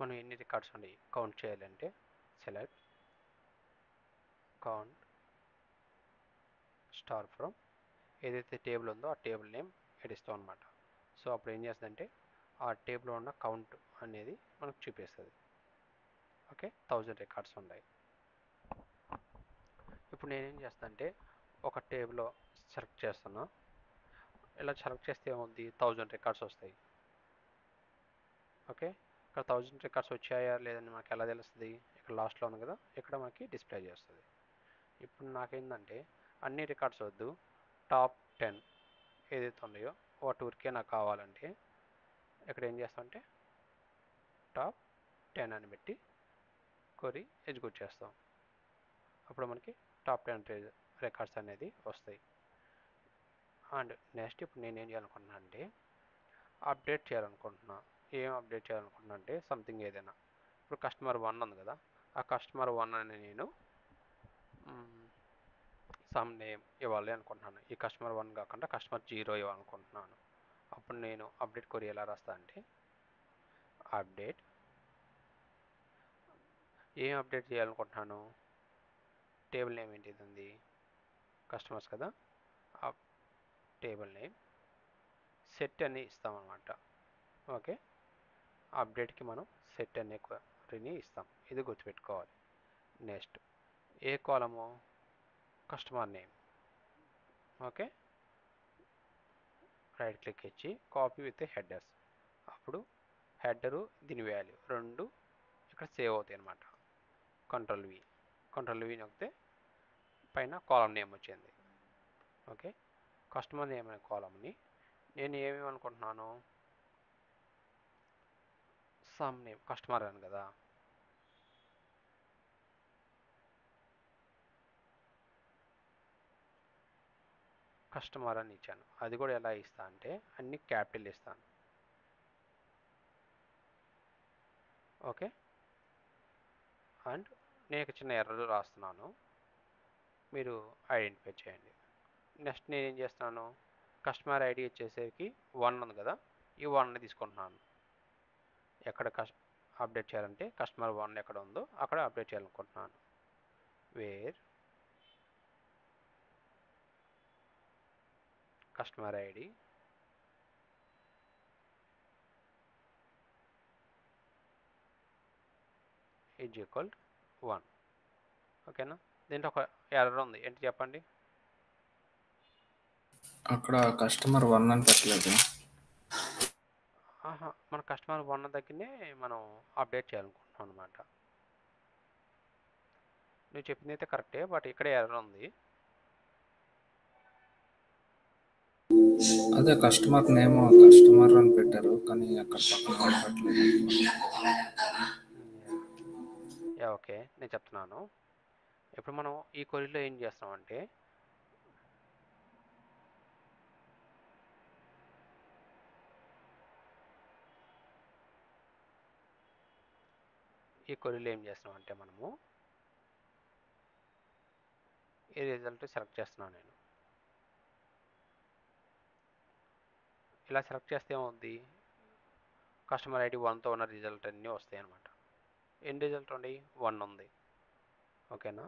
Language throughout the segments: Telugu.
మనం ఎన్ని రికార్డ్స్ ఉన్నాయి కౌంట్ చేయాలంటే సెలెక్ట్ కౌంట్ స్టార్ ఫ్రమ్ ఏదైతే టేబుల్ ఉందో ఆ టేబుల్ నేమ్ ఎడిస్తాం అనమాట. సో అప్పుడు ఏం చేస్తుందంటే ఆ టేబుల్లో ఉన్న కౌంట్ అనేది మనకు చూపిస్తుంది. ఓకే, 1000 రికార్డ్స్ ఉన్నాయి. ఇప్పుడు నేనేం చేస్తాను అంటే ఒక టేబుల్లో సెలెక్ట్ చేస్తున్నా. ఇలా సెలెక్ట్ చేస్తే ఏమవుద్ది, 1000 రికార్డ్స్ వస్తాయి. ఓకే, ఇక్కడ 1000 రికార్డ్స్ వచ్చాయా లేదని మనకి ఎలా తెలుస్తుంది, ఇక్కడ లాస్ట్లో ఉంది కదా, ఇక్కడ మనకి డిస్ప్లే చేస్తుంది. ఇప్పుడు నాకేంటంటే అన్ని రికార్డ్స్ వద్దు, టాప్ 10 ఏదైతే ఉన్నాయో వాటి ఊరికే నాకు కావాలంటే ఇక్కడ ఏం చేస్తామంటే టాప్ 10 అని పెట్టి కొరి ఎగ్జిక్యూట్ చేస్తాం. అప్పుడు మనకి టాప్ 10 రికార్డ్స్ అనేది వస్తాయి. అండ్ నెక్స్ట్ ఇప్పుడు నేనేం చేయాలనుకుంటున్నా అంటే అప్డేట్ చేయాలనుకుంటున్నా. ఏం అప్డేట్ చేయాలనుకుంటున్నా అంటే సంథింగ్ ఏదైనా. ఇప్పుడు కస్టమర్ 1 ఉంది కదా, ఆ కస్టమర్ 1 అని నేను సమ్ నేమ్ ఇవ్వాలి అనుకుంటున్నాను. ఈ కస్టమర్ 1 కాకుండా కస్టమర్ 0 ఇవ్వాలనుకుంటున్నాను. అప్పుడు నేను అప్డేట్ కొరి ఎలా రాస్తా అంటే అప్డేట్ ఏం అప్డేట్ చేయాలనుకుంటున్నాను, టేబుల్ నేమ్ ఏంటిది ఉంది, కస్టమర్స్ కదా, ఆ టేబుల్ నేమ్ సెట్ అని ఇస్తామన్నమాట. ఓకే, అప్డేట్కి మనం సెట్ అనే క్వరీని ఇస్తాం, ఇది గుర్తుపెట్టుకోవాలి. నెక్స్ట్ ఏ కాలము, customer name. Okay, right click ఇచ్చి కాపీ విత్ హెడర్స్. అప్పుడు హెడరు దీని వాల్యూ రెండు ఇక్కడ సేవ్ అవుతాయి అన్నమాట. కంట్రోల్ వి నొక్కితే పైన కాలం నేమ్ వచ్చింది. ఓకే, కస్టమర్ నేమ్ అనే కాలంని నేను ఏమేమి అనుకుంటున్నాను, సమ్ నేమ్ కస్టమర్ అని కదా, కస్టమర్ అని ఇచ్చాను. అది కూడా ఎలా ఇస్తా అంటే అన్ని క్యాపిటల్ ఇస్తాను. ఓకే, అండ్ నేను చిన్న ఎర్రర్ రాస్తున్నాను, మీరు ఐడెంటిఫై చేయండి. నెక్స్ట్ నేను ఏం చేస్తున్నాను, కస్టమర్ ఐడి వచ్చేసరికి 1 ఉంది కదా, ఈ 1ని తీసుకుంటున్నాను. ఎక్కడ అప్డేట్ చేయాలంటే కస్టమర్ 1 ఎక్కడ ఉందో అక్కడ అప్డేట్ చేయాలనుకుంటున్నాను. Wear customer ID is equal 1. ఓకేనా, దీంట్లో ఒక ఎర్రర్ ఉంది, ఏంటి చెప్పండి. అక్కడ కస్టమర్ 1 అని పెట్టలేదు. మన కస్టమర్ 1 దగ్గరనే మనం అప్డేట్ చేయాలనుకుంటున్నాం అనమాట. నువ్వు చెప్పింది అయితే కరెక్టే, బట్ ఇక్కడే ఎర్రర్ ఉంది. అదే కస్టమర్ నేమ్ కస్టమర్ అని పెట్టారు, కానీ అక్కడ పక్కన పెట్టలేదు. యా ఓకే, నేను చెప్తున్నాను. ఇప్పుడు మనం ఈ క్వరీలో ఏం చేస్తామంటే మనము ఈ రిజల్ట్ సెలెక్ట్ చేస్తున్నాను. నేను ఇలా సెలెక్ట్ చేస్తే ఏమవుద్ది, కస్టమర్ ఐడి 1తో ఉన్న రిజల్ట్ అన్నీ వస్తాయి అన్నమాట. ఎన్ని రిజల్ట్ ఉన్నాయి, 1 ఉంది. ఓకేనా,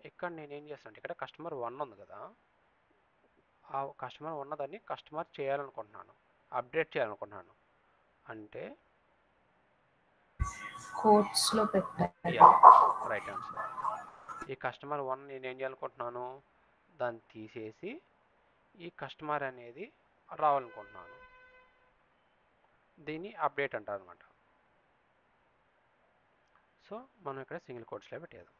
ఇక్కడ నేను ఏం చేస్తాను, ఇక్కడ కస్టమర్ 1 ఉంది కదా, ఆ కస్టమర్ ఉన్నదాన్ని కస్టమర్ చేయాలనుకుంటున్నాను, అప్డేట్ చేయాలనుకుంటున్నాను. అంటే కోట్స్లో పెట్టాలి. Yeah right answer. ఈ కస్టమర్ 1 నేను ఏం చేయాలనుకుంటున్నాను, దాన్ని తీసేసి ఈ కస్టమర్ అనేది రావాలనుకుంటున్నాను. దీన్ని అప్డేట్ అంటారు అనమాట. సో మనం ఇక్కడ సింగిల్ కోట్స్లో పెట్టేద్దాం.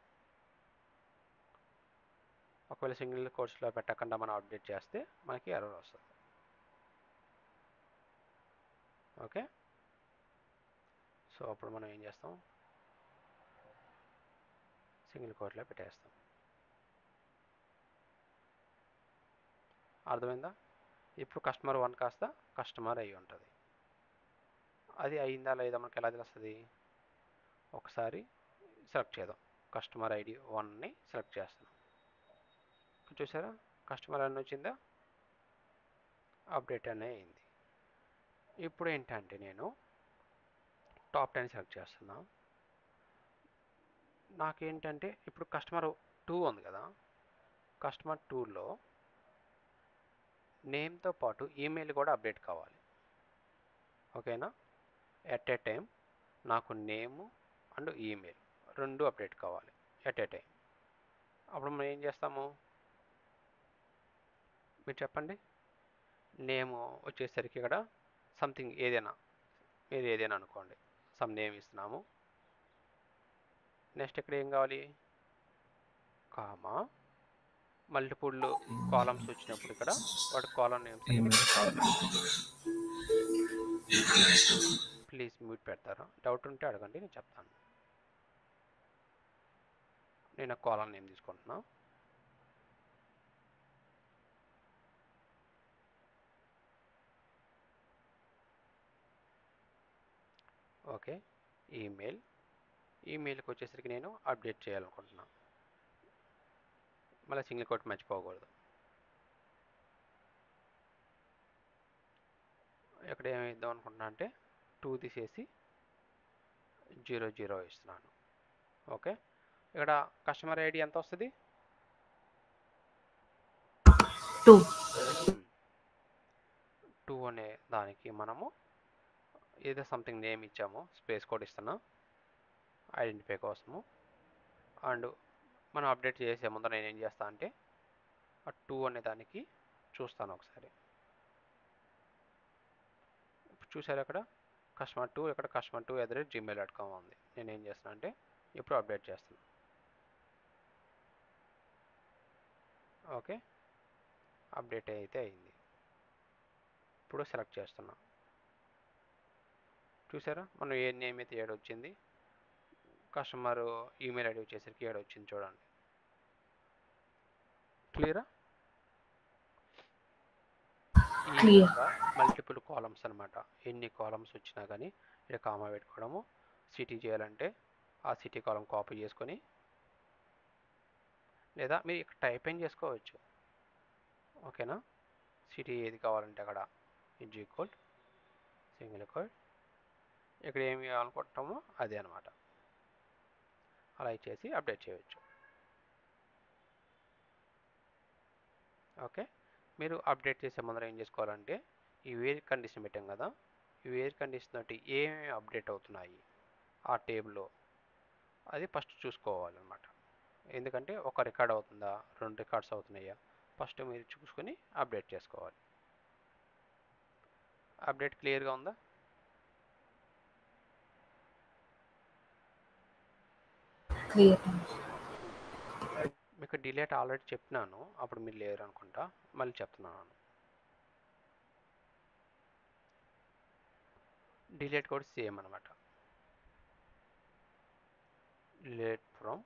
ఒకవేళ సింగిల్ కోట్స్లో పెట్టకుండా మనం అప్డేట్ చేస్తే మనకి ఎర్రర్ వస్తుంది. ఓకే, సో అప్పుడు మనం ఏం చేస్తాం, సింగిల్ కోట్లో పెట్టేస్తాం. అర్థమైందా, ఇప్పుడు కస్టమర్ 1 కాస్త కస్టమర్ అయ్యి ఉంటుంది. అది అయిందా లేదా మనకి ఎలా తెలుస్తుంది, ఒకసారి సెలెక్ట్ చేద్దాం. కస్టమర్ ఐడి 1ని సెలెక్ట్ చేస్తున్నాం. చూసారా, కస్టమర్ అని వచ్చిందా, అప్డేట్ అనే అయింది. ఇప్పుడు ఏంటంటే నేను టాప్ 10 సెలెక్ట్ చేస్తున్నా. నాకేంటంటే ఇప్పుడు కస్టమర్ 2 ఉంది కదా, కస్టమర్ 2లో నేమ్తో పాటు ఈమెయిల్ కూడా అప్డేట్ కావాలి. ఓకేనా, ఎట్ ఏ టైం నాకు నేము అండ్ ఈమెయిల్ రెండు అప్డేట్ కావాలి ఎట్ ఏ టైం. అప్పుడు మనం ఏం చేస్తాము, మీరు చెప్పండి. నేమ్ వచ్చేసరికి ఇక్కడ సంథింగ్ ఏదైనా, మీరు ఏదైనా అనుకోండి, సమ్ నేమ్ ఇస్తున్నాము. నెక్స్ట్ ఇక్కడ ఏం కావాలి, కామా, మల్టిపుల్ కాలమ్స్ వచ్చినప్పుడు ఇక్కడ వాటి కాలమ్ నేమ్స్ అన్ని ఈమెయిల్ కావాలి. ప్లీజ్ మ్యూట్ పెడతారా, డౌట్ ఉంటే అడగండి, నేను చెప్తాను. నేను కాలమ్ నేమ్ తీసుకుంటున్నా. ఓకే, ఈమెయిల్కి వచ్చేసరికి నేను అప్డేట్ చేయాలనుకుంటున్నా. మళ్ళీ సింగిల్ కోట్ మర్చిపోకూడదు. ఇక్కడ ఏమి ఇద్దాం అనుకుంటున్నా అంటే 2 తీసేసి 00 ఇస్తున్నాను. ఓకే, ఇక్కడ కస్టమర్ ఐడి ఎంత వస్తుంది, 2 అనే దానికి మనము ఏదో సంథింగ్ నేమ్ ఇచ్చాము, స్పేస్ కోడ్ ఇస్తున్నా ఐడెంటిఫై కోసము. అండ్ మనం అప్డేట్ చేసే ముందు నేను ఏం చేస్తాను అంటే ఆ 2 అనే దానికి చూస్తాను ఒకసారి. ఇప్పుడు చూసారు అక్కడ కస్టమర్ 2, ఇక్కడ కస్టమర్ 2@gmail.com ఉంది. నేను ఏం చేస్తాను అంటే ఇప్పుడు అప్డేట్ చేస్తాను. ఓకే, అప్డేట్ అయితే అయింది. ఇప్పుడు సెలెక్ట్ చేస్తున్నా. చూసారా మనం ఏ నేమ్ అయితే ఏడు వచ్చింది, కస్టమర్ ఈమెయిల్ ఐడి వచ్చేసరికి ఏడు వచ్చింది, చూడండి. క్లియరా? ఈ విధంగా మల్టిపుల్ కాలమ్స్ అనమాట. ఎన్ని కాలమ్స్ వచ్చినా కానీ ఇక్కడ కామా పెట్టుకోవడము. సిటీ చేయాలంటే ఆ సిటీ కాలం కాపీ చేసుకొని, లేదా మీరు ఇక్కడ టైప్ ఇన్ చేసుకోవచ్చు. ఓకేనా, సిటీ ఏది కావాలంటే అక్కడ ఈక్వల్ సింగిల్ కోడ్, ఇక్కడ ఏమి కావాలనుకుంటామో అదే అనమాట. అలా ఇచ్చేసి అప్డేట్ చేయవచ్చు. ఓకే, మీరు అప్డేట్ చేసే ముందర ఏం చేసుకోవాలంటే ఈ వేర్ కండిషన్ పెట్టాం కదా, ఈ వేర్ కండిషన్ తోటి ఏమేమి అప్డేట్ అవుతున్నాయి ఆ టేబుల్లో అది ఫస్ట్ చూసుకోవాలన్నమాట. ఎందుకంటే ఒక రికార్డ్ అవుతుందా, 2 రికార్డ్స్ అవుతున్నాయా, ఫస్ట్ మీరు చూసుకొని అప్డేట్ చేసుకోవాలి. అప్డేట్ క్లియర్గా ఉందా? మీకు డిలీట్ ఆల్రెడీ చెప్పినాను, అప్పుడు మీరు లేరు అనుకుంటా, మళ్ళీ చెప్తున్నాను. డిలీట్ కూడా సేమ్ అనమాట. డిలీట్ ఫ్రమ్,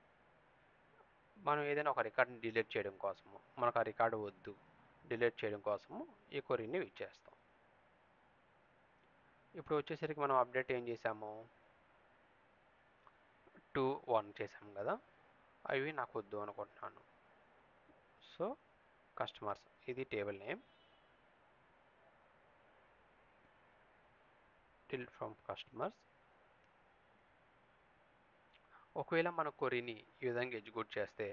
మనం ఏదైనా ఒక రికార్డ్ని డిలీట్ చేయడం కోసము, మనకు ఆ రికార్డు వద్దు, డిలీట్ చేయడం కోసము ఈ క్వరీని యూజ్ చేస్తాం. ఇప్పుడు వచ్చేసరికి మనం అప్డేట్ ఏం చేసాము, 2, 1 చేసాము కదా, అవి నాకు వద్దు అనుకుంటున్నాను. సో కస్టమర్స్, ఇది table name, delete from customers. ఒకవేళ మన క్వరీని ఈ విధంగా ఎగ్జిక్యూట్ చేస్తే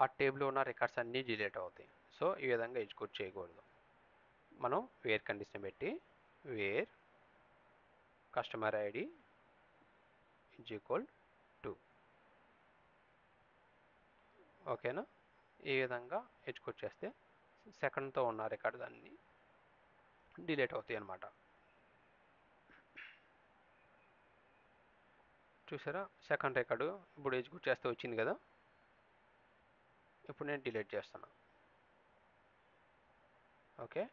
ఆ టేబుల్లో ఉన్న రికార్డ్స్ అన్నీ డిలీట్ అవుతాయి. సో ఈ విధంగా ఎగ్జిక్యూట్ చేయకూడదు. మనం వేర్ కండిషన్ పెట్టి వేర్ కస్టమర్ ఐడి ఈక్వల్ 2. ఓకేనా, ఈ విధంగా ఎగ్జిక్యూట్ చేస్తే సెకండ్తో ఉన్న రికార్డ్స్ అన్నీ డిలీట్ అవుతాయి అన్నమాట. చూసారా, సెకండ్ రికార్డు ఇప్పుడు ఎగ్జిక్యూట్ చేస్తే వచ్చింది కదా, ఇప్పుడు నేను డిలీట్ చేస్తాను. ఓకే,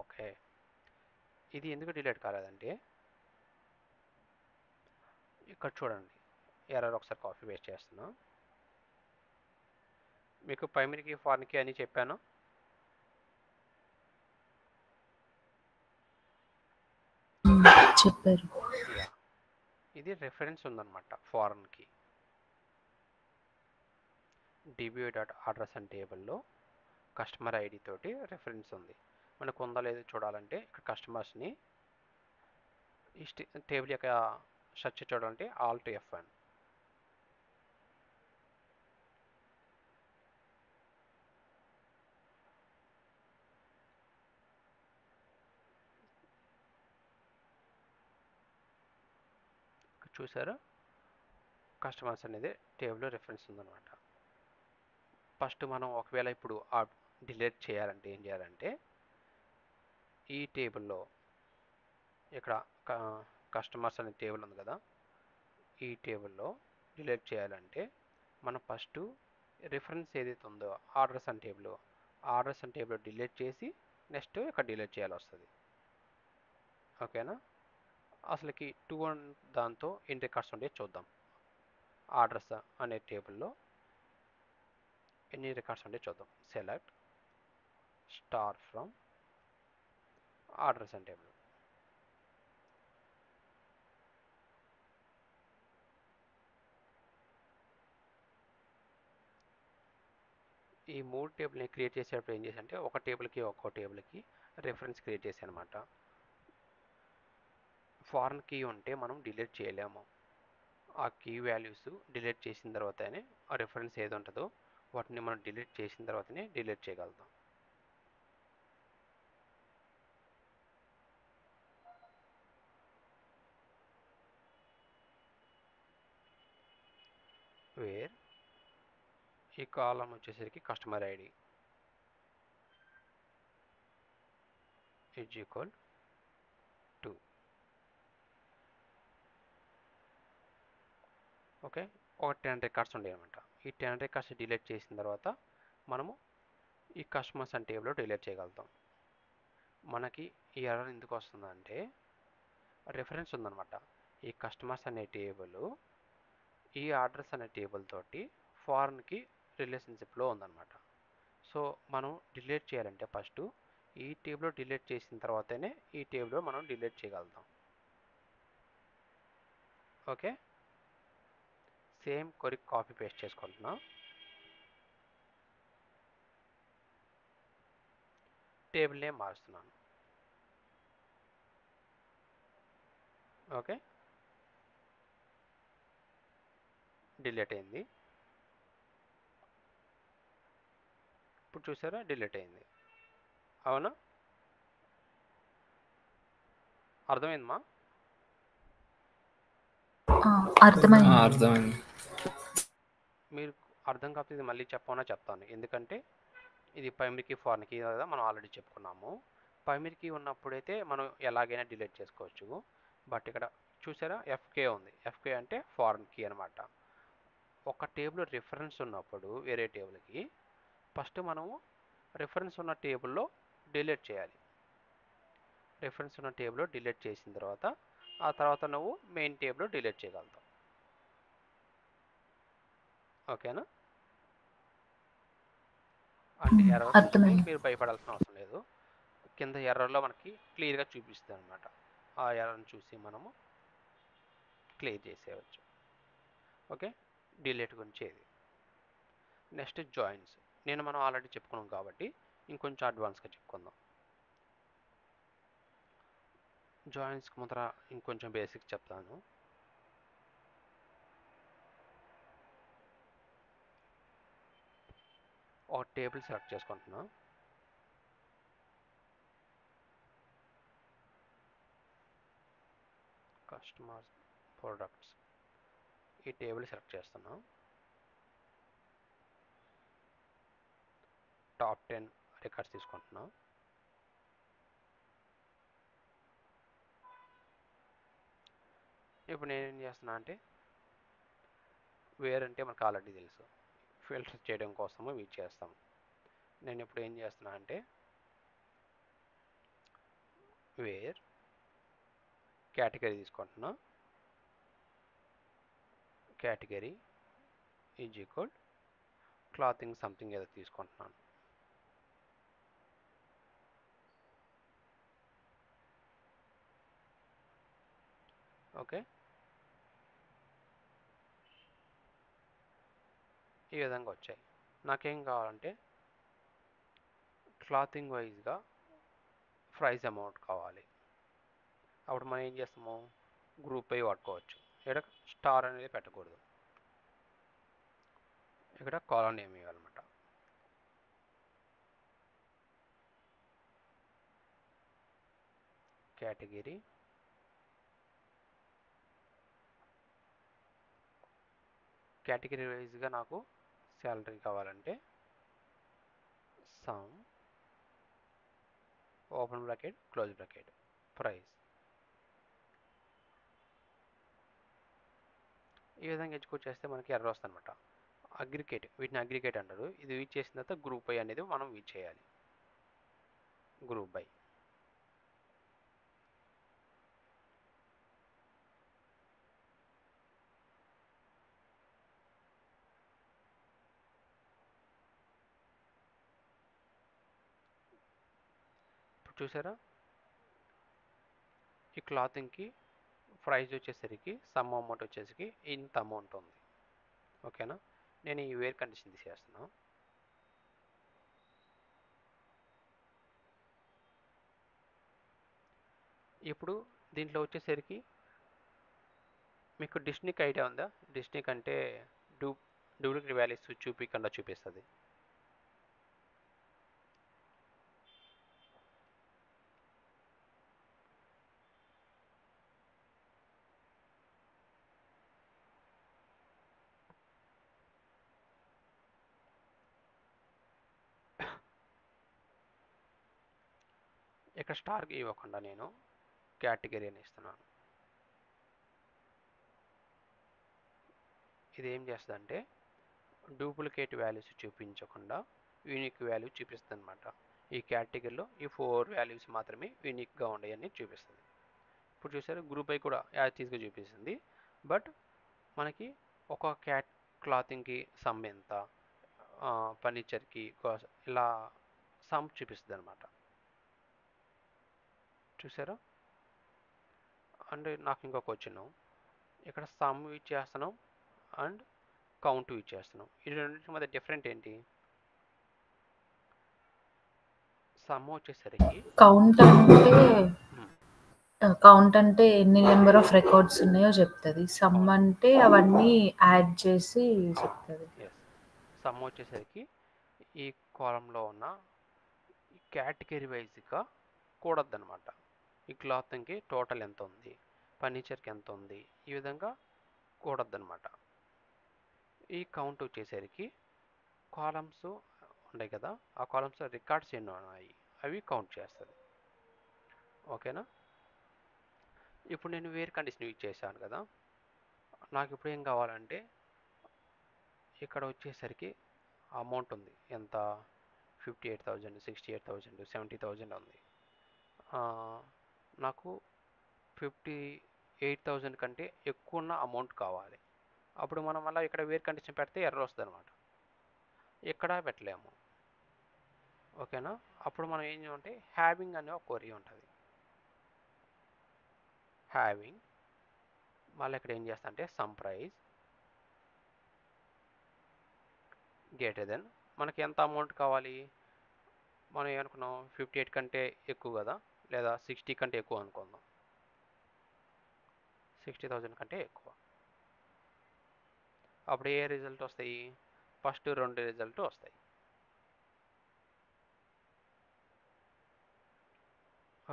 ఓకే, ఇది ఎందుకు డిలీట్ కాలేదంటే ఇక్కడ చూడండి, ఎర్రర్ ఒకసారి కాపీ పేస్ట్ చేస్తున్నా. మీకు ప్రైమరీకి ఫారెన్కి అని చెప్పాను. చెప్పారు. ఇది రెఫరెన్స్ ఉందన్నమాట ఫారెన్కి. dbo.address అనే టేబుల్లో కస్టమర్ ఐడి తోటి రెఫరెన్స్ ఉంది. మనకు ఉందా లేదో చూడాలంటే ఇక్కడ కస్టమర్స్ని ఈ టేబుల్ యొక్క సెర్చ్ చూడాలంటే ఆల్ట్ F1. చూసారా, కస్టమర్స్ అనేది టేబుల్లో రెఫరెన్స్ ఉందన్నమాట. ఫస్ట్ మనం ఒకవేళ ఇప్పుడు డిలీట్ చేయాలంటే ఏం చేయాలంటే ఈ టేబుల్లో ఇక్కడ కస్టమర్స్ అనే టేబుల్ ఉంది కదా, ఈ టేబుల్లో డిలీట్ చేయాలంటే మనం ఫస్ట్ రిఫరెన్స్ ఏదైతే ఉందో ఆర్డర్స్ అనే టేబుల్ డిలీట్ చేసి నెక్స్ట్ ఇక్కడ డిలీట్ చేయాల్సి వస్తుంది. ఓకేనా, అసలుకి 2 దాంతో ఎన్ని రికార్డ్స్ ఉంటాయో చూద్దాం. ఆర్డర్స్ అనే టేబుల్లో ఎన్ని రికార్డ్స్ ఉంటాయో చూద్దాం. సెలెక్ట్ స్టార్ ఫ్రమ్ ఆర్డర్స్ అనే టేబుల్. ఈ 3 టేబుల్ని క్రియేట్ చేసేటప్పుడు ఏం చేసి అంటే ఒక టేబుల్కి రెఫరెన్స్ క్రియేట్ చేశాను అనమాట. ఫారెన్ కీ ఉంటే మనం డిలీట్ చేయలేము. ఆ కీ వాల్యూస్ డిలీట్ చేసిన తర్వాతనే ఆ రెఫరెన్స్ ఏది ఉంటుందో వాటిని మనం డిలీట్ చేసిన తర్వాతనే డిలీట్ చేయగలుగుతాం. వేర్ ఈ కాలం వచ్చేసరికి customer ID is equal to. Okay, ఒక 10 రికార్డ్స్ ఉండేవి అనమాట. ఈ 10 రికార్డ్స్ డిలీట్ చేసిన తర్వాత మనము ఈ కస్టమర్స్ అనే టేబుల్లో డిలీట్ చేయగలుగుతాం. మనకి ఈ ఎర్రర్ ఎందుకు వస్తుందంటే రెఫరెన్స్ ఉందన్నమాట. ఈ కస్టమర్స్ అనే టేబుల్ ఈ ఆర్డర్స్ అనే టేబుల్ తోటి ఫారెన్కి రిలేషన్షిప్లో ఉందన్నమాట. సో మనం డిలీట్ చేయాలంటే ఫస్ట్ ఈ టేబుల్లో డిలీట్ చేసిన తర్వాతనే ఈ టేబుల్లో మనం డిలీట్ చేయగలుగుతాం. ఓకే, సేమ్ కొరి కాపీ పేస్ట్ చేసుకుంటున్నాం. టేబుల్ నేమ్ మారుస్తున్నాను. ఓకే, డిలీట్ అయింది. ఇప్పుడు చూసారా, డిలీట్ అయింది. అవునా, అర్థమైందమ్మా? అర్థమైంది. అర్థమైంది. మీరు అర్థం కాకపోతే మళ్ళీ చెప్పమన్నా చెప్తాను. ఎందుకంటే ఇది ప్రైమరీకి ఫారెన్కి కదా మనం ఆల్రెడీ చెప్పుకున్నాము. ప్రైమరీకి ఉన్నప్పుడైతే మనం ఎలాగైనా డిలీట్ చేసుకోవచ్చు. బట్ ఇక్కడ చూసారా ఎఫ్కే ఉంది. ఎఫ్కే అంటే ఫారెన్ కీ అనమాట. ఒక టేబుల్ రిఫరెన్స్ ఉన్నప్పుడు వేరే టేబుల్కి ఫస్ట్ మనము రిఫరెన్స్ ఉన్న టేబుల్లో డిలీట్ చేయాలి. రిఫరెన్స్ ఉన్న టేబుల్లో డిలీట్ చేసిన తర్వాత ఆ తర్వాత నువ్వు మెయిన్ టేబుల్లో డిలీట్ చేయగలుగుతావు. ఓకేనా, అంటే ఎర్రర్స్ వస్తే అర్థమైంది. మీరు భయపడాల్సిన అవసరం లేదు. కింద ఎర్రర్లో మనకి క్లియర్గా చూపిస్తుంది అనమాట. ఆ ఎర్రర్ని చూసి మనము క్లియర్ చేసేయవచ్చు. ఓకే, డిలీట్ గురించి ఏది. Next joins. మనం ఆల్రెడీ చెప్పుకున్నాం కాబట్టి ఇంకొంచెం అడ్వాన్స్గా చెప్పుకుందాం. జాయిన్స్కి ముందర ఇంకొంచెం బేసిక్స్ చెప్తాను. ఒక టేబుల్ సెలెక్ట్ చేసుకుంటున్నా. కస్టమర్స్ ప్రొడక్ట్స్ ఈ టేబుల్ సెలెక్ట్ చేస్తున్నా. టాప్ 10 రికార్డ్స్ తీసుకుంటున్నా. ఇప్పుడు నేనేం చేస్తున్నా అంటే వేర్ అంటే మనకు ఆల్రెడీ తెలుసు, ఫిల్టర్ చేయడం కోసము ఇవి చేస్తాం. నేను ఇప్పుడు ఏం చేస్తున్నా అంటే వేర్ కేటగిరీ తీసుకుంటున్నా. Category is equal clothing something ఏదో తీసుకుంటున్నాను. ఓకే, ఈ విధంగా వచ్చాయి. నాకేం కావాలంటే క్లాతింగ్ వైజ్గా ప్రైస్ అమౌంట్ కావాలి. అప్పుడు మనం ఏం చేస్తాము, గ్రూప్ అయి వాడుకోవచ్చు. ఇక్కడ స్టార్ అనేది పెట్టకూడదు, ఇక్కడ కాలమ్ నేమ్ ఇవ్వాలన్నమాట. కేటగిరీ వైజ్గా నాకు శాలరీ కావాలంటే some open bracket close bracket price. ఈ విధంగా ఎంచుకో చేస్తే మనకి ఎర్ర వస్తుంది అనమాట. వీటిని అగ్రిగేట్ అంటారు. ఇది యూజ్ చేసిన తర్వాత గ్రూప్ బై అనేది మనం యూజ్ చేయాలి. గ్రూప్ బై ఇప్పుడు చూసారా, ఈ క్లాతింగ్కి ప్రైస్ వచ్చేసరికి సమ్ అమౌంట్ వచ్చేసరికి ఇంత అమౌంట్ ఉంది. ఓకేనా, నేను ఈ వేర్ కండిషన్ తీసేస్తున్నాను. ఇప్పుడు దీంట్లో వచ్చేసరికి మీకు డిస్నిక్ ఐడియా ఉందా? డిస్నిక్ అంటే డూప్లికేట్ వాల్యూస్ చూపించకుండా చూపిస్తుంది. ఇక్కడ స్టార్ ఇవ్వకుండా నేను కేటగిరీ అని ఇస్తున్నాను. ఇది ఏం చేస్తుందంటే డూప్లికేట్ వాల్యూస్ చూపించకుండా యూనిక్ వాల్యూ చూపిస్తుంది అనమాట. ఈ కేటగిరీలో ఈ 4 వాల్యూస్ మాత్రమే యూనిక్గా ఉన్నాయని చూపిస్తుంది. ఇప్పుడు చూసారు, గ్రూప్ ఐ కూడా యాజ్టీస్గా చూపిస్తుంది. బట్ మనకి ఒక క్లాతింగ్కి సమ్ ఎంత, ఫర్నిచర్కి ఇలా సమ్ చూపిస్తుంది అనమాట. చూసారా, అండ్ నాకు ఇంకొక క్వశ్చన్, ఇక్కడ సమ్ యూజ్ చేస్తున్నాం అండ్ కౌంట్ యూజ్ చేస్తున్నాం. ఈ రెండింటి మధ్య డిఫరెంట్ ఏంటి? సమ్ వచ్చేసరికి కౌంట్ అంటే ఎన్ని నెంబర్ ఆఫ్ రికార్డ్స్ ఉన్నాయో చెప్తుంది. సమ్ అంటే అవన్నీ యాడ్ చేసి చెప్తుంది. సమ్ వచ్చేసరికి ఈ కాలంలో ఉన్న కేటగిరీ వైజ్గా కూడద్దు అనమాట. ఈ క్లాతింగ్కి టోటల్ ఎంత ఉంది, ఫర్నిచర్కి ఎంత ఉంది, ఈ విధంగా కూడద్దు అనమాట. ఈ కౌంట్ వచ్చేసరికి కాలమ్స్ ఉంటాయి కదా, ఆ కాలమ్స్లో రికార్డ్స్ ఎన్ని ఉన్నాయి అవి కౌంట్ చేస్తుంది. ఓకేనా, ఇప్పుడు నేను వేర్ కండిషన్ యూజ్ చేశాను కదా, నాకు ఇప్పుడు ఏం కావాలంటే ఇక్కడ వచ్చేసరికి అమౌంట్ ఉంది ఎంత, 58,000, 68,000, 70,000 ఉంది. నాకు 58,000 కంటే ఎక్కువ ఉన్న అమౌంట్ కావాలి. అప్పుడు మనం అలా ఇక్కడ వేర్ కండిషన్ పెడితే ఎర్రర్ వస్తుంది అనమాట. ఇక్కడ పెట్టలేము. ఓకేనా, అప్పుడు మనం ఏం చేయాలంటే హ్యావింగ్ అనే ఒక క్వరీ ఉంటుంది. హ్యావింగ్ మళ్ళీ ఇక్కడ ఏం చేస్తా అంటే సమ్ ప్రైస్ గ్రేటర్ దెన్, మనకి ఎంత అమౌంట్ కావాలి, మనం ఏమనుకున్నాం 58 కంటే ఎక్కువ కదా, లేదా 60 కంటే ఎక్కువ అనుకుందాం. 60,000 కంటే ఎక్కువ. అప్పుడు ఏ రిజల్ట్ వస్తాయి? ఫస్ట్ 2 రిజల్ట్ వస్తాయి.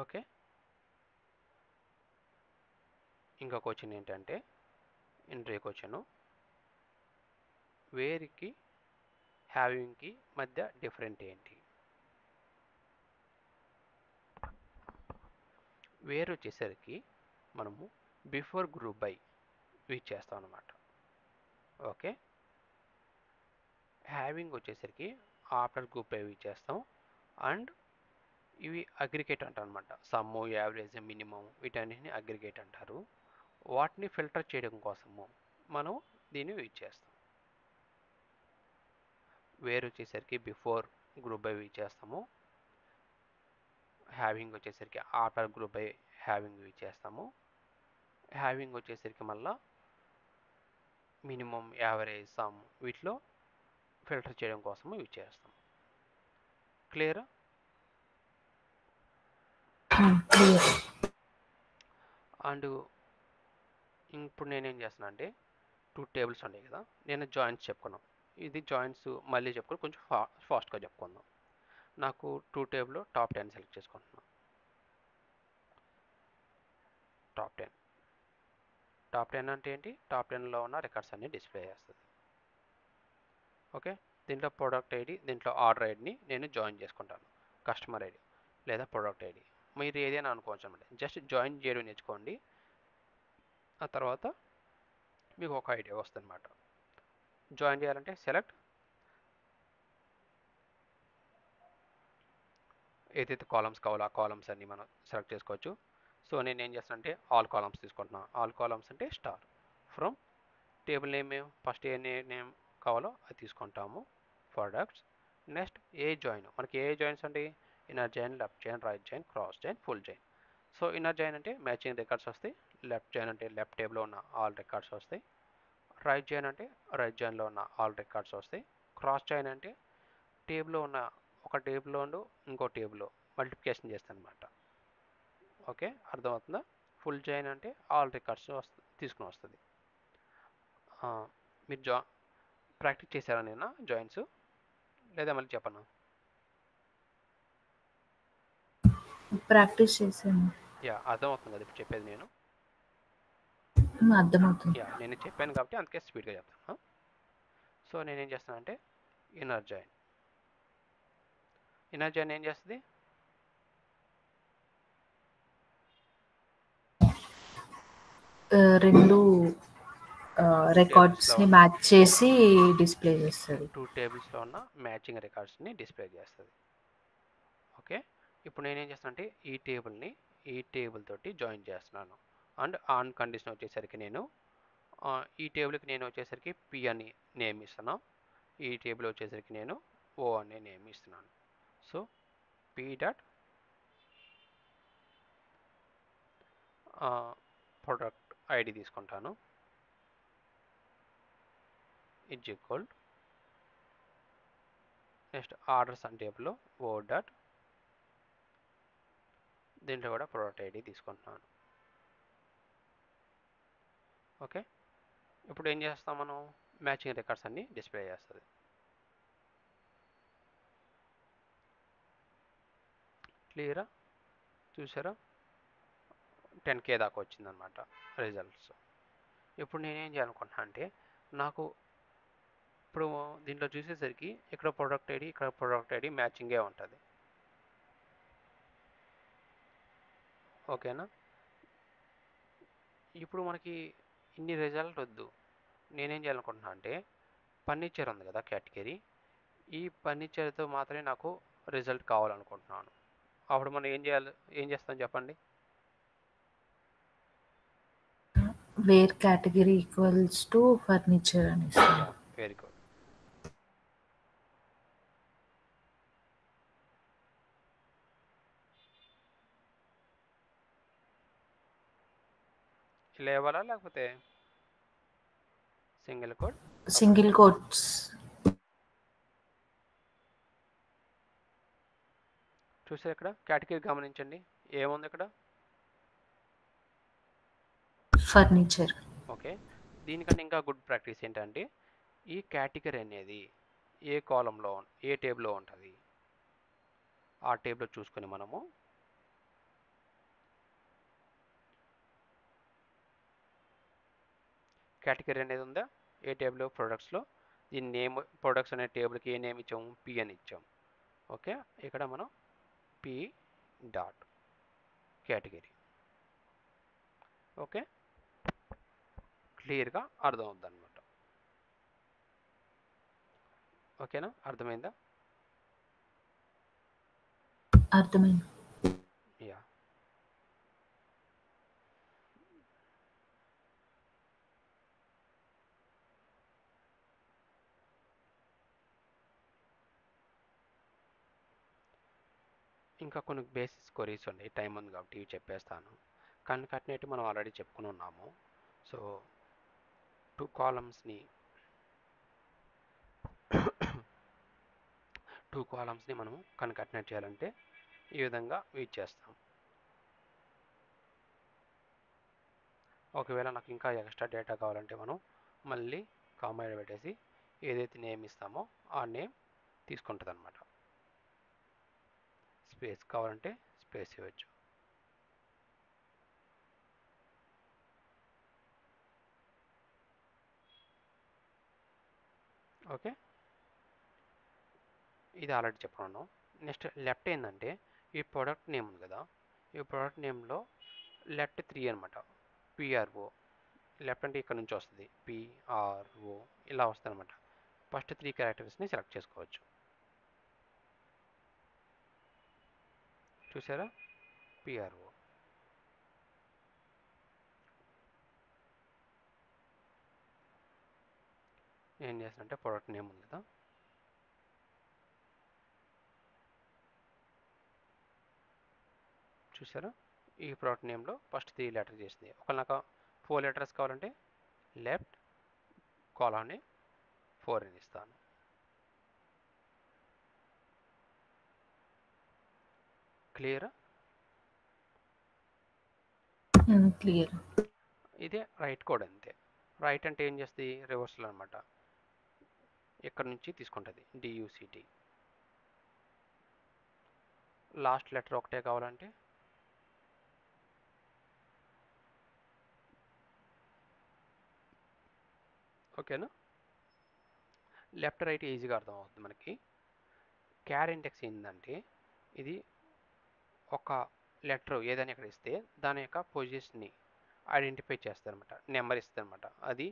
ఓకే, ఇంకా క్వశ్చన్ ఏంటంటే ఇంటర్వ్యూ క్వశ్చను, వేర్కి హ్యావింగ్కి మధ్య డిఫరెంట్ ఏంటి? వేర్ వచ్చేసరికి మనము బిఫోర్ గ్రూప్ బై యూజ్ చేస్తాం అన్నమాట. ఓకే, హ్యావింగ్ వచ్చేసరికి ఆఫ్టర్ గ్రూప్ బై యూజ్ చేస్తాం. అండ్ ఇవి అగ్రిగేట్ అంటారు అనమాట. సమ్, యావరేజ్, మినిమం వీటన్నిటిని అగ్రిగేట్ అంటారు. వాటిని ఫిల్టర్ చేయడం కోసము మనం దీన్ని యూజ్ చేస్తాం. వేర్ వచ్చేసరికి బిఫోర్ గ్రూప్ బై యూజ్ చేస్తాము. హ్యావింగ్ వచ్చేసరికి after group by having use చేస్తాము. హ్యావింగ్ వచ్చేసరికి మళ్ళీ మినిమం, యావరేజ్, సమ్ వీటిలో ఫిల్టర్ చేయడం కోసము యూజ్ చేస్తాం. క్లియర్? క్లియర్. అండ్ ఇప్పుడు నేనేం చేస్తున్నా అంటే 2 టేబుల్స్ ఉన్నాయి కదా, నేను జాయింట్స్ చెప్పుకున్నాం. ఇది జాయింట్స్ మళ్ళీ చెప్పుకొని కొంచెం ఫాస్ట్గా చెప్పుకుందాం. నాకు 2 టేబుల్ టాప్ 10 సెలెక్ట్ చేసుకుంటున్నాను. టాప్ 10 టాప్ 10 అంటే ఏంటి? టాప్ 10లో ఉన్న రికార్డ్స్ అన్ని డిస్ప్లే చేస్తుంది. ఓకే, దీంట్లో ప్రొడక్ట్ ఐడి, దీంట్లో ఆర్డర్ ఐడిని నేను జాయిన్ చేసుకుంటాను. కస్టమర్ ఐడి లేదా ప్రొడక్ట్ ఐడి మీరు ఏదైనా అనుకోవచ్చు అనమాట. జస్ట్ జాయిన్ చేయడం నేర్చుకోండి, ఆ తర్వాత మీకు ఒక ఐడియా వస్తుంది అనమాట. జాయిన్ చేయాలంటే సెలెక్ట్ ఏదైతే కాలమ్స్ కావాలో ఆ కాలమ్స్ అన్ని మనం సెలెక్ట్ చేసుకోవచ్చు. సో నేను ఏం చేస్తాను అంటే ఆల్ కాలమ్స్ తీసుకుంటున్నాను. ఆల్ కాలమ్స్ అంటే star. From table name first A name కావాలో అది తీసుకుంటాము. ప్రొడక్ట్స్ నెక్స్ట్ ఏ జాయిన్, మనకి ఏ జాయిన్స్ అంటే inner join, left join, right join, cross join, full join. So inner join అంటే మ్యాచింగ్ రికార్డ్స్ వస్తాయి. లెఫ్ట్ జాయిన్ అంటే లెఫ్ట్ టేబుల్లో ఉన్న ఆల్ రికార్డ్స్ వస్తాయి. రైట్ జాయిన్ అంటే రైట్ జాయిన్లో ఉన్న ఆల్ రికార్డ్స్ వస్తాయి. క్రాస్ జాయిన్ అంటే టేబుల్లో ఉన్న ఒక టేబుల్లో ఉండు ఇంకో టేబుల్లో మల్టిప్లికేషన్ చేస్తాను అనమాట. ఓకే, అర్థమవుతుందా? ఫుల్ జాయిన్ అంటే ఆల్ రికార్డ్స్ తీసుకుని వస్తుంది. మీరు ప్రాక్టీస్ చేశారా నేను జాయిన్స్, లేదా మళ్ళీ చెప్పనా? ప్రాక్టీస్ చేసాను. యా, అర్థమవుతుంది కదా ఇప్పుడు చెప్పేది నేను? అర్థమవుతుంది. యా, నేను చెప్పాను కాబట్టి అందుకే స్పీడ్గా చెప్తాను. సో నేనేం చేస్తానంటే ఇన్నర్ జాయిన్. ఇన్నర్ జాయిన్ ఏం చేస్తుంది? రెండు రికార్డ్స్ని మ్యాచ్ చేసి డిస్ప్లే చేస్తుంది. 2 టేబుల్స్లో ఉన్న మ్యాచింగ్ రికార్డ్స్ని డిస్ప్లే చేస్తుంది. ఓకే, ఇప్పుడు నేనేం చేస్తానంటే ఈ టేబుల్ తోటి జాయిన్ చేస్తున్నాను. అండ్ ఆన్ కండిషన్ వచ్చేసరికి నేను ఈ టేబుల్కి నేను వచ్చేసరికి పి అని నేమ్ ఇస్తున్నాను. ఈ టేబుల్ వచ్చేసరికి నేను ఓ అనే నేమ్ ఇస్తున్నాను. So P dot product ID తీసుకుంటాను. ఇజ్ ఈక్వల్ నెక్స్ట్ ఆర్డర్స్ అనే టేబుల్లో ఓ డాట్, దీంట్లో కూడా ప్రొడక్ట్ ఐడి తీసుకుంటున్నాను. ఓకే, ఇప్పుడు ఏం చేస్తాం మనం? మ్యాచింగ్ రికార్డ్స్ అన్ని డిస్ప్లే చేస్తుంది. క్లియరా? చూసారా? 10K దాకా వచ్చిందనమాట రిజల్ట్స్. ఇప్పుడు నేనేం చేయాలనుకుంటున్నా అంటే నాకు ఇప్పుడు దీంట్లో చూసేసరికి ఇక్కడ ప్రొడక్ట్ ఐడి, ఇక్కడ ప్రొడక్ట్ ఐడి మ్యాచింగే ఉంటుంది. ఓకేనా? ఇప్పుడు మనకి ఇన్ని రిజల్ట్ వద్దు. నేనేం చేయాలనుకుంటున్నా అంటే ఫర్నిచర్ ఉంది కదా కేటగిరీ, ఈ ఫర్నిచర్తో మాత్రమే నాకు రిజల్ట్ కావాలనుకుంటున్నాను. అప్పుడు మనం ఏం చేస్తాం చెప్పండి? Where category equals to furniture అని. Very good. ఇలా ఇవ్వాలా లేకపోతే సింగిల్ కోడ్? Single quotes. చూసారు ఇక్కడ కేటగిరీ గమనించండి, ఏముంది ఇక్కడ? ఫర్నిచర్. ఓకే, దీనికంటే ఇంకా గుడ్ ప్రాక్టీస్ ఏంటంటే ఈ కేటగిరీ అనేది ఏ కాలంలో ఏ టేబుల్లో ఉంటుంది ఆ టేబుల్ చూసుకొని మనము కేటగిరీ అనేది ఉందా ఏ టేబుల్? ప్రొడక్ట్స్లో. దీని నేమ్ ప్రొడక్ట్స్ అనే టేబుల్కి ఏ నేమ్ ఇచ్చాము? పి అని ఇచ్చాం. ఓకే, ఇక్కడ మనం పి డాట్ కేటగిరీ. ఓకే, క్లియర్గా అర్థమవుద్ది అనమాట. ఓకేనా? అర్థమైందా? అర్థమైంది. యా, ఇంకా కొన్ని బేసిక్స్ క్వరీస్ ఉన్నాయి, టైం ఉంది కాబట్టి ఇవి చెప్పేస్తాను. కన్కాటినేట్ మనం ఆల్రెడీ చెప్పుకుని ఉన్నాము. సో 2 కాలమ్స్ని 2 కాలమ్స్ని మనం కన్కాటినేట్ చేయాలంటే ఈ విధంగా యూజ్ చేస్తాం. ఒకవేళ నాకు ఇంకా ఎక్స్ట్రా డేటా కావాలంటే మనం మళ్ళీ కామా పెట్టేసి ఏదైతే నేమ్ ఇస్తామో ఆ నేమ్ తీసుకుంటుంది అనమాట. స్పేస్ కావాలంటే స్పేస్ ఇవ్వచ్చు. ఓకే, ఇది ఆల్రెడీ చెప్పుకున్నాను. నెక్స్ట్ లెఫ్ట్ ఏంటంటే ఈ ప్రోడక్ట్ నేమ్ ఉంది కదా, ఈ ప్రోడక్ట్ నేమ్లో లెఫ్ట్ 3 అనమాట. పిఆర్ఓ లెఫ్ట్ అంటే ఇక్కడ నుంచి వస్తుంది, పిఆర్ఓ ఇలా వస్తుంది అనమాట. ఫస్ట్ 3 క్యారెక్టర్స్ని సెలెక్ట్ చేసుకోవచ్చు. చూసారా, పిఆర్ఓ. ఏం చేస్తానంటే ప్రోడక్ట్ నేమ్ ఉంది కదా, చూసారా, ఈ ప్రోడక్ట్ నేమ్లో ఫస్ట్ 3 లెటర్ చేసింది. ఒకవేళ నాకు 4 లెటర్స్ కావాలంటే లెఫ్ట్ కాలాన్ని 4 అని ఇస్తాను. క్లియర్? క్లియర్. ఇదే రైట్ కోడ్ అంతే. రైట్ అంటే ఏం చేస్తుంది, రివర్సల్ అనమాట. ఇక్కడ నుంచి తీసుకుంటుంది డియూసిటీ. లాస్ట్ లెటర్ ఒకటే కావాలంటే ఓకేనా. లెఫ్ట్ రైట్ ఈజీగా అర్థం అవుతుంది మనకి. క్యార్ ఇండెక్స్ ఏంటంటే ఇది ఒక లెటర్ ఏదైనా ఇక్కడ ఇస్తే దాని యొక్క పొజిషన్ని ఐడెంటిఫై చేస్తారనమాట, నెంబర్ ఇస్తుందన్నమాట. అది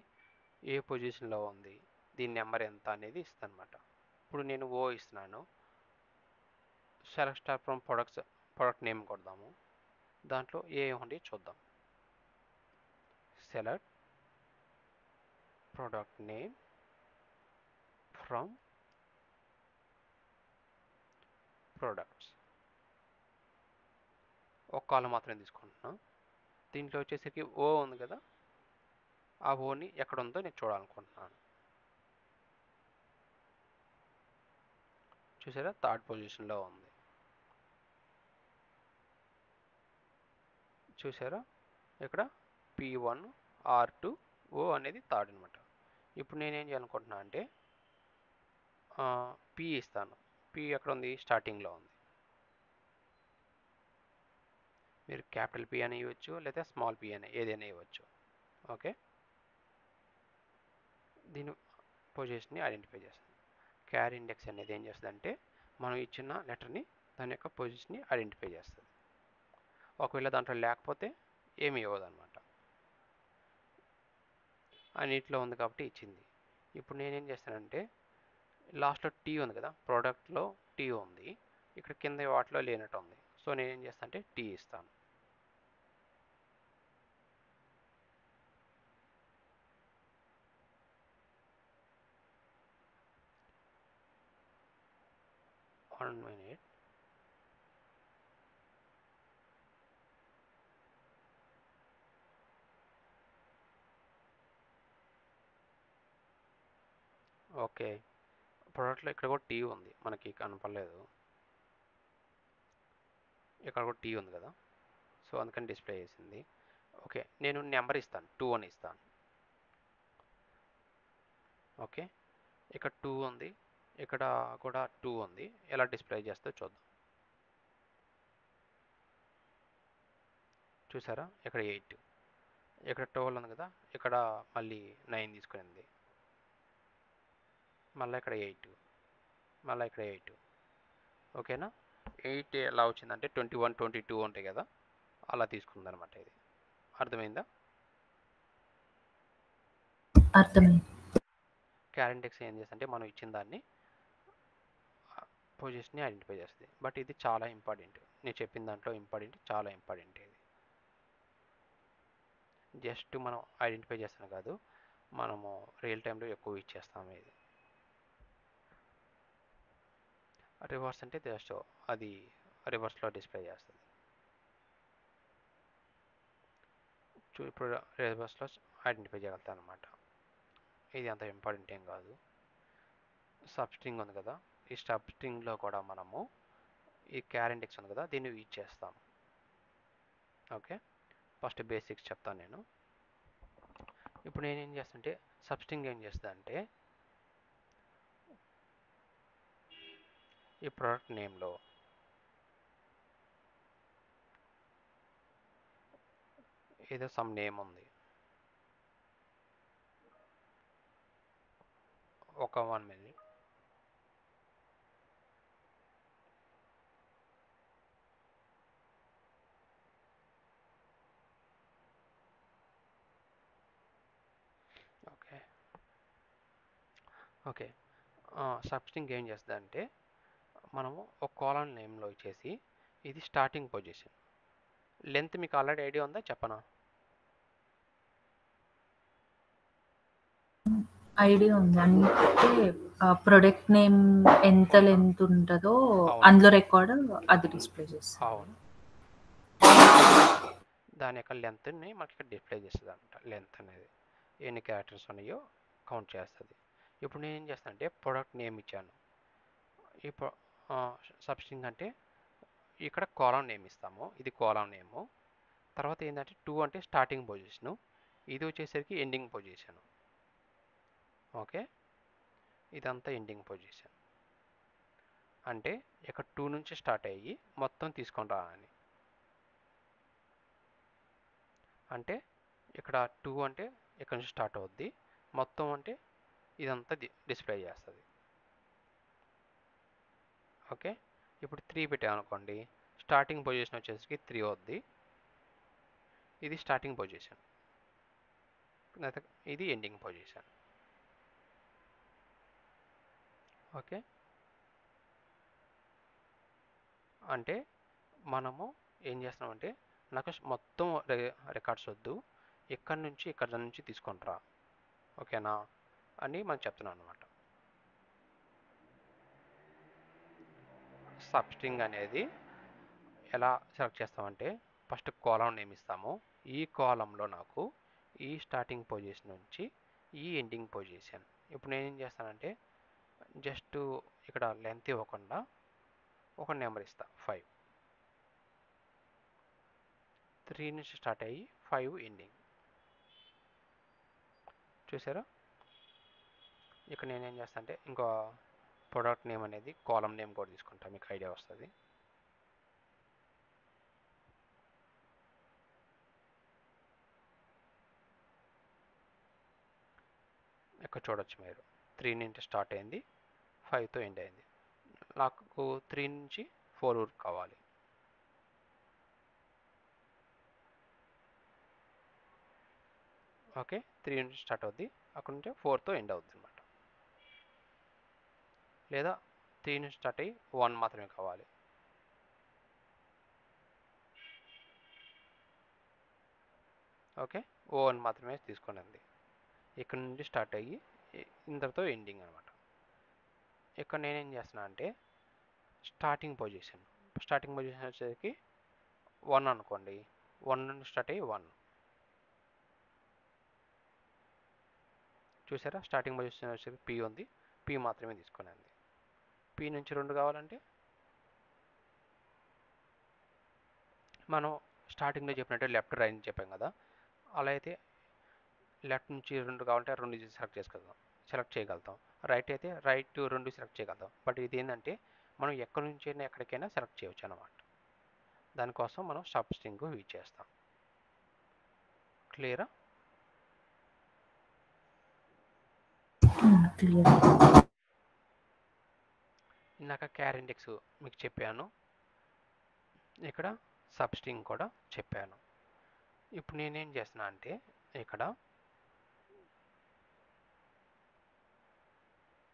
ఏ పొజిషన్లో ఉంది, దీని నెంబర్ ఎంత అనేది ఇస్తుందన్నమాట. ఇప్పుడు నేను ఓ ఇస్తున్నాను. Select star from product name కొడదాము. దాంట్లో ఏ ఉంది చూద్దాం. Select product name from products. ఒక కాలం మాత్రమే తీసుకుంటున్నాను. దీంట్లో వచ్చేసరికి ఓ ఉంది కదా, ఆ ఓని ఎక్కడ ఉందో నేను చూడాలనుకుంటున్నాను. చూసారా, థర్డ్ పొజిషన్లో ఉంది. చూసారా, ఇక్కడ P1 R2 O అనేది థర్డ్ అనమాట. ఇప్పుడు నేనేం చేయాలనుకుంటున్నాను అంటే P ఇస్తాను. P ఎక్కడ ఉంది, స్టార్టింగ్లో ఉంది. మీరు క్యాపిటల్ P అని ఇవ్వచ్చు లేదా స్మాల్ p అని ఏదైనా ఇవ్వచ్చు. ఓకే, దీని పొజిషన్ని ఐడెంటిఫై చేస్తుంది. క్యార్ ఇండెక్స్ అనేది ఏం చేస్తుంది అంటే మనం ఇచ్చిన లెటర్ని దాని యొక్క పొజిషన్ని ఐడెంటిఫై చేస్తుంది. ఒకవేళ దాంట్లో లేకపోతే ఏమి ఇవ్వదు అనమాట. అన్నిట్లో ఉంది కాబట్టి ఇచ్చింది. ఇప్పుడు నేనేం చేస్తానంటే లాస్ట్లో టీ ఉంది కదా, ప్రోడక్ట్లో టీ ఉంది, ఇక్కడ కింద వాటిలో లేనట్టు ఉంది. సో నేనేం చేస్తాను అంటే టీ ఇస్తాను. One minute. ఓకే, ప్రోడక్ట్లో ఇక్కడ కూడా టీ ఉంది, మనకి కనపడలేదు. ఇక్కడ కూడా టీ ఉంది కదా, సో అందుకని డిస్ప్లే చేసింది. ఓకే, నేను నెంబర్ ఇస్తాను, 2 అని ఇస్తాను. ఓకే, ఇక్కడ 2 ఉంది, ఇక్కడ కూడా 2 ఉంది. ఎలా డిస్ప్లే చేస్తే చూద్దాం. చూసారా, ఇక్కడ 8, ఇక్కడ 12 ఉంది కదా, ఇక్కడ మళ్ళీ 9 తీసుకునింది, మళ్ళీ ఇక్కడ 8, మళ్ళీ ఇక్కడ 8. ఓకేనా, 8 ఎలా వచ్చిందంటే 21 22 ఉంటాయి కదా, అలా తీసుకుందనమాట. ఇది అర్థమైందా? అర్థమైంది. క్యార్ ఇండెక్స్ ఏం చేస్తుందంటే మనం ఇచ్చిన దాన్ని పొజిషన్ని ఐడెంటిఫై చేస్తుంది. బట్ ఇది చాలా ఇంపార్టెంట్, నేను చెప్పిన దాంట్లో ఇంపార్టెంట్, చాలా ఇంపార్టెంట్. ఇది జస్ట్ మనం ఐడెంటిఫై చేస్తాను కాదు, మనము రియల్ టైంలో ఎక్కువ ఇచ్చేస్తాము. ఇది రివర్స్ అంటే జస్ట్ అది రివర్స్లో డిస్ప్లే చేస్తుంది. ఇప్పుడు రివర్స్లో ఐడెంటిఫై చేయగలుగుతాను అనమాట. ఇది అంత ఇంపార్టెంట్ ఏం కాదు. సబ్ స్ట్రింగ్ ఉంది కదా, ఈ సబ్ స్ట్రింగ్లో కూడా మనము ఈ క్యార్ ఇండెక్స్ ఉంది కదా, దీన్ని యూజ్ చేస్తాము. ఓకే, ఫస్ట్ బేసిక్స్ చెప్తాను నేను. ఇప్పుడు నేనేం చేస్తుంటే సబ్స్ట్రింగ్ ఏం చేస్తా అంటే ఈ ప్రోడక్ట్ నేమ్లో ఏదో సమ్ నేమ్ ఉంది, ఒక 1 minute. ఓకే ఓకే సబ్స్ట్రింగ్ ఏం చేస్తుందంటే మనము ఒక కాలమ్ నేమ్లో ఇచ్చేసి ఇది స్టార్టింగ్ పొజిషన్, లెంత్ మీకు ఆల్రెడీ ఐడియా ఉందా చెప్పనా? ఐడియా ఉంది. అంటే ప్రొడక్ట్ నేమ్ ఎంత లెంత్ ఉంటుందో అవును అందులో రికార్డ్ అది డిస్ప్లే చేస్తుంది. అవును, దాని యొక్క లెంత్ని మనకి ఇక్కడ డిస్ప్లే చేస్తుంది అనమాట. లెంత్ అనేది ఎన్ని క్యారెక్టర్స్ ఉన్నాయో కౌంట్ చేస్తుంది. ఇప్పుడు నేను ఏం చేస్తాను అంటే ప్రొడక్ట్ నేమ్ ఇచ్చాను. ఈ సబ్స్ట్రింగ్ అంటే ఇక్కడ కాలమ్ నేమ్ ఇస్తాము, ఇది కాలమ్ నేము. తర్వాత ఏంటంటే 2 అంటే స్టార్టింగ్ పొజిషను, ఇది వచ్చేసరికి ఎండింగ్ పొజిషన్. ఓకే, ఇదంతా ఎండింగ్ పొజిషన్. అంటే ఇక్కడ 2 నుంచి స్టార్ట్ అయ్యి మొత్తం తీసుకొని రాని. అంటే ఇక్కడ 2 అంటే ఇక్కడ నుంచి స్టార్ట్ అవుద్ది, మొత్తం అంటే ఇదంతా డిస్ప్లే చేస్తుంది. ఓకే, ఇప్పుడు 3 పెట్టామనుకోండి, స్టార్టింగ్ పొజిషన్ వచ్చేసరికి 3 అవుద్ది, ఇది స్టార్టింగ్ పొజిషన్, ఇది ఎండింగ్ పొజిషన్. ఓకే, అంటే మనము ఏం చేస్తున్నామంటే నాకు మొత్తం రికార్డ్స్ వద్దు, ఎక్కడి నుంచి ఇక్కడ నుంచి తీసుకుంటారా, ఓకేనా అని మనం చెప్తున్నాం అనమాట. సబ్స్ట్రింగ్ అనేది ఎలా సెలెక్ట్ చేస్తామంటే ఫస్ట్ కాలమ్ నేమ్ ఇస్తాము, ఈ కాలంలో నాకు ఈ స్టార్టింగ్ పొజిషన్ నుంచి ఈ ఎండింగ్ పొజిషన్. ఇప్పుడు నేను ఏం చేస్తానంటే జస్ట్ ఇక్కడ లెంత్ ఇవ్వకుండా ఒక నెంబర్ ఇస్తా 5, 3 నుంచి స్టార్ట్ అయ్యి 5 ఎండింగ్. చూసారా? ఇక్కడ నేనేం చేస్తా అంటే ఇంకో ప్రొడక్ట్ నేమ్ అనేది కాలమ్ నేమ్ కూడా తీసుకుంటా, మీకు ఐడియా వస్తుంది. ఇక్కడ చూడొచ్చు మీరు 3 నుంచి స్టార్ట్ అయింది, 5తో ఎండ్ అయింది. నాకు 3 నుంచి 4 వరకు కావాలి. ఓకే, 3 నుంచి స్టార్ట్ అవుద్ది, అక్కడ నుంచి 4తో ఎండ్ అవుద్ది అనమాట. లేదా 3 నుంచి స్టార్ట్ అయ్యి 1 మాత్రమే కావాలి. ఓకే, 1 మాత్రమే తీసుకున్నది, ఇక్కడ నుంచి స్టార్ట్ అయ్యి ఇంతటితో ఎండింగ్ అనమాట. ఇక్కడ నేనేం చేస్తున్నా అంటే స్టార్టింగ్ పొజిషన్ వచ్చేసరికి 1 అనుకోండి, 1 నుండి స్టార్ట్ అయ్యి 1. చూసారా? స్టార్టింగ్ పొజిషన్ వచ్చేసరికి పి ఉంది, పి మాత్రమే తీసుకున్నది. పి నుంచి 2 కావాలంటే మనం స్టార్టింగ్లో చెప్పినట్టు లెఫ్ట్ రైట్ అని చెప్పాం కదా, అలా అయితే లెఫ్ట్ నుంచి 2 కావాలంటే 2 సెలెక్ట్ చేయగలుగుతాం. రైట్ అయితే రైట్ 2 సెలెక్ట్ చేయగలుగుతాం. బట్ ఇది ఏంటంటే మనం ఎక్కడి నుంచి అయినా ఎక్కడికైనా సెలెక్ట్ చేయవచ్చు అన్నమాట. దానికోసం మనం సబ్స్ట్రింగ్ యూజ్ చేస్తాం. క్లియరా? క్లియర్. ఇందాక క్యార్ ఇండెక్స్ మీకు చెప్పాను, ఇక్కడ సబ్స్ట్రింగ్ కూడా చెప్పాను. ఇప్పుడు నేనేం చేస్తున్నా అంటే ఇక్కడ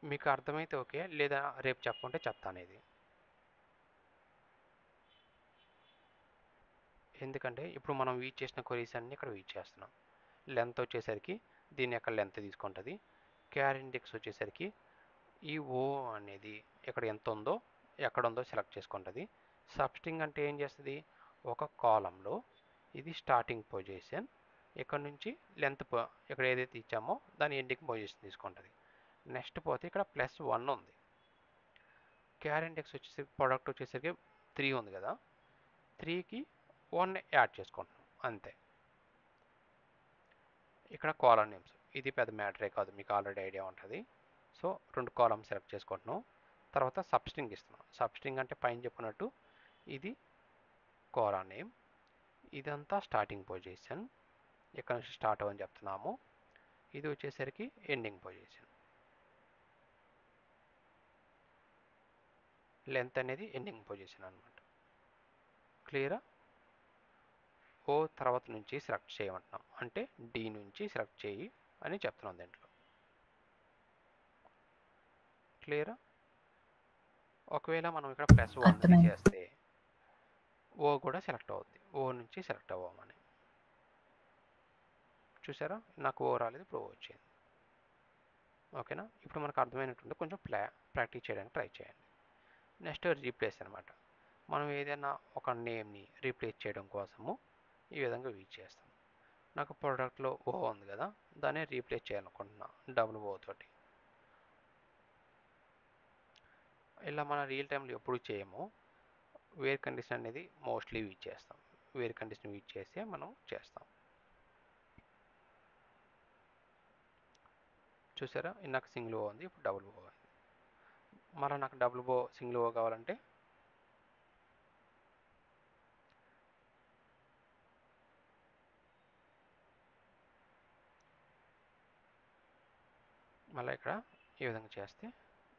మీకు అర్థమైతే ఓకే, లేదా రేపు చెప్పుకుంటే చెప్తాను ఇది. ఎందుకంటే ఇప్పుడు మనం యూజ్ చేసిన క్వరీస్ అన్ని ఇక్కడ యూజ్ చేస్తున్నాం. లెంత్ వచ్చేసరికి దీని యొక్క లెంత్ తీసుకుంటుంది. క్యార్ ఇండెక్స్ వచ్చేసరికి ఈ ఓ అనేది ఇక్కడ ఎంత ఉందో ఎక్కడ ఉందో సెలెక్ట్ చేసుకుంటుంది. సబ్స్ట్రింగ్ అంటే ఏం చేస్తుంది, ఒక కాలంలో ఇది స్టార్టింగ్ పొజిషన్, ఇక్కడ నుంచి లెంత్ ఇక్కడ ఏదైతే ఇచ్చామో దాని ఎండింగ్ పొజిషన్ తీసుకుంటుంది. నెక్స్ట్ పోతే ఇక్కడ +1 ఉంది. క్యార్ ఇండెక్స్ వచ్చేసరికి ప్రోడక్ట్ వచ్చేసరికి 3 ఉంది కదా, 3కి 1 యాడ్ చేసుకుంటున్నాం అంతే. ఇక్కడ కాలమ్ నేమ్స్, ఇది పెద్ద మ్యాటరే కాదు, మీకు ఆల్రెడీ ఐడియా ఉంటుంది. సో 2 కాలమ్స్ సెలెక్ట్ చేసుకుంటున్నాం. తర్వాత సబ్స్ట్రింగ్ ఇస్తున్నాం. సబ్స్ట్రింగ్ అంటే పైన చెప్పినట్టు ఇది కాలమ్ నేమ్, ఇదంతా స్టార్టింగ్ పొజిషన్, ఇక్కడ నుంచి స్టార్ట్ అవ్వని చెప్తున్నాము. ఇది వచ్చేసరికి ఎండింగ్ పొజిషన్, లెంత్ అనేది ఎండింగ్ పొజిషన్ అనమాట. క్లియరా? ఓ తర్వాత నుంచి సెలెక్ట్ చేయమంటున్నాం, అంటే డి నుంచి సెలెక్ట్ చేయి అని చెప్తున్నాం దీంట్లో. క్లియరా? ఒకవేళ మనం ఇక్కడ +1 అని అర్థమైంది. చేస్తే ఓ కూడా సెలెక్ట్ అవుద్ది, ఓ నుంచి సెలెక్ట్ అవ్వమని. చూసారా, నాకు ఓ రాలేదు, ఇప్పుడు ఓ వచ్చింది. ఓకేనా? ఇప్పుడు మనకు అర్థమైనట్టుంటే కొంచెం ప్రాక్టీస్ చేయడానికి ట్రై చేయండి. నెక్స్ట్ రీప్లేస్ అనమాట. మనం ఏదైనా ఒక నేమ్ని రీప్లేస్ చేయడం కోసము ఈ విధంగా యూజ్ చేస్తాం. నాకు ప్రోడక్ట్లో ఓ ఉంది కదా, దాన్ని రీప్లేస్ చేయాలనుకుంటున్నా డబుల్ ఓ తోటి. ఇలా మన రియల్ టైంలో ఎప్పుడు చేయము, వేర్ కండిషన్ అనేది మోస్ట్లీ యూజ్ చేస్తాం. వేర్ కండిషన్ యూజ్ చేస్తే మనం చేస్తాం. చూసారా, నాకు సింగిల్ ఓ ఉంది, ఇప్పుడు డబుల్ ఓ ఉంది. మళ్ళీ నాకు డబుల్ ఓ సింగిల్ ఓ కావాలంటే మళ్ళీ ఇక్కడ ఈ విధంగా చేస్తే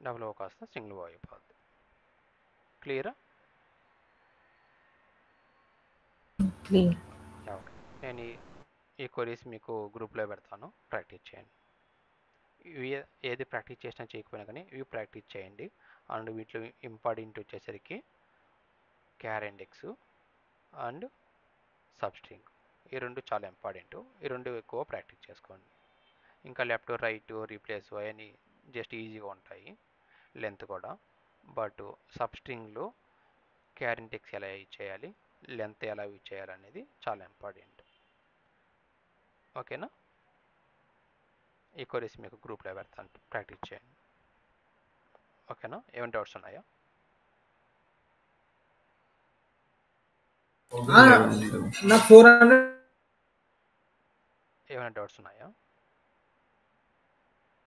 డబుల్ ఓ కాస్త సింగిల్ ఓ అయిపోద్ది. క్లియరా? క్లియర్. ఓకే, నేను ఈ క్వరీస్ మీకు గ్రూప్లో పెడతాను, ప్రాక్టీస్ చేయండి. ఇవి ఏది ప్రాక్టీస్ చేసినా చేయకపోయినా కానీ ఇవి ప్రాక్టీస్ చేయండి. అండ్ వీటిలో ఇంపార్టెంట్ వచ్చేసరికి క్యార్ ఇండెక్స్ అండ్ సబ్స్ట్రింగ్, ఈ రెండు చాలా ఇంపార్టెంట్. ఈ రెండు ఎక్కువ ప్రాక్టీస్ చేసుకోండి. ఇంకా లెఫ్ట్ రైట్ రీప్లేస్ అవన్నీ జస్ట్ ఈజీగా ఉంటాయి, లెంత్ కూడా. బట్ సబ్స్ట్రింగ్లో క్యార్ ఇండెక్స్ ఎలా యూజ్ చేయాలి, లెంత్ ఎలా యూజ్ చేయాలి అనేది చాలా ఇంపార్టెంట్. ఓకేనా? ఈ క్వరీస్ మీకు గ్రూప్లో పెడతాను, ప్రాక్టీస్ చేయండి. ఓకేనా? ఏమైనా డౌట్స్ ఉన్నాయా? నాకు 400 ఏమైనా డౌట్స్ ఉన్నాయా?